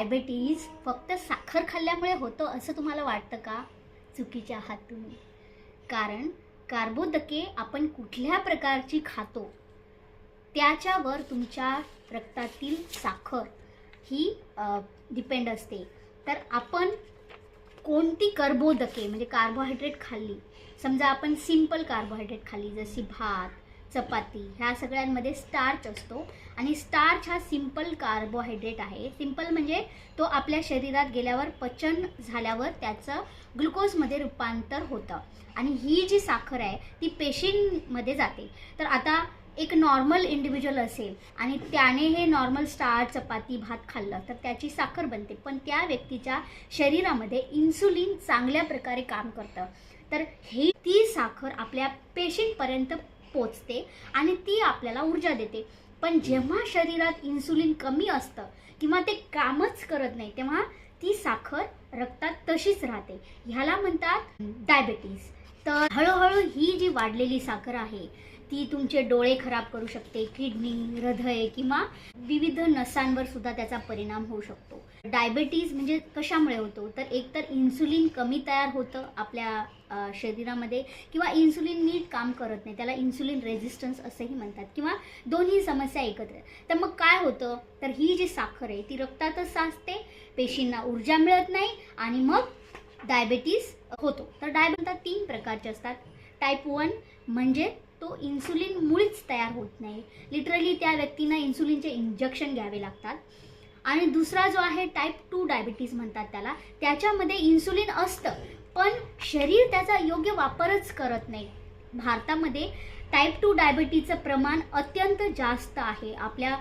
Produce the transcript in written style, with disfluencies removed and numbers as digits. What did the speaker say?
Diabetes फक्त साखर खाल्ल्यामुळे होतं असं तुम्हाला वाटतं का? चुकीच्या आहात तुम्ही. कारण कार्बोदके आपण कुठल्या प्रकारची खातो त्याच्यावर तुमच्या रक्तातील साखर ही डिपेंड असते. तर आपण कोणती कार्बोदके म्हणजे कार्बोहायड्रेट खाल्ली, समजा आपण सिंपल कार्बोहायड्रेट खाल्ली जशी भात, चपाती, ह्या सगळ्यांमध्ये स्टार्च असतो आणि स्टार्च हा सिंपल कार्बोहायड्रेट आहे. सिंपल म्हणजे तो आपल्या शरीरात गेल्यावर पचन झाल्यावर त्याचं ग्लुकोजमध्ये रूपांतर होतं आणि ही जी साखर आहे ती पेशींमध्ये जाते. तर आता एक नॉर्मल इंडिव्हिज्युअल असेल आणि त्याने हे नॉर्मल स्टार्च, चपाती, भात खाल्लं तर त्याची साखर बनते, पण त्या व्यक्तीच्या शरीरामध्ये इन्सुलिन चांगल्या प्रकारे काम करतं. तर ती साखर आपल्या पेशींपर्यंत पोचते आणि ती आपल्याला ऊर्जा देते. पण जेव्हा शरीरात इन्सुलिन कमी असतं किंवा ते कामच करत नाही तेव्हा ती साखर रक्तात तशीच राहते. ह्याला म्हणतात डायबिटीज. तर हळूहळू ही जी वाढलेली साखर आहे ती तुमचे डोळे खराब करू शकते, किडनी, हृदय किंवा विविध नसांवर सुद्धा त्याचा परिणाम होऊ शकतो. डायबिटीज म्हणजे कशामुळे होतो? तर एकतर इन्सुलिन कमी तयार होतं आपल्या शरीरामध्ये किंवा इन्सुलिन नीट काम करत नाही, त्याला इन्सुलिन रेझिस्टन्स असंही म्हणतात, किंवा दोन्ही समस्या एकत्र. तर मग काय होतं? तर ही जी साखर आहे ती रक्तातच साचते, पेशींना ऊर्जा मिळत नाही आणि मग डायबिटीज होतो. तर डायबिटीज 3 प्रकारचे असतात. टाईप 1 म्हणजे तो इन्सुलिन मुळीच तयार होत नाही, लिटरली त्या व्यक्तींना इन्सुलिनचे इंजेक्शन घ्यावे लागतात. आणि दुसरा जो आहे टाईप 2 डायबिटीज म्हणतात त्याला, त्याच्यामध्ये इन्सुलिन असतं पण शरीर त्याचा योग्य वापरच करत नाही. भारतामध्ये टाईप 2 डायबिटीजचं प्रमाण अत्यंत जास्त आहे. आपल्या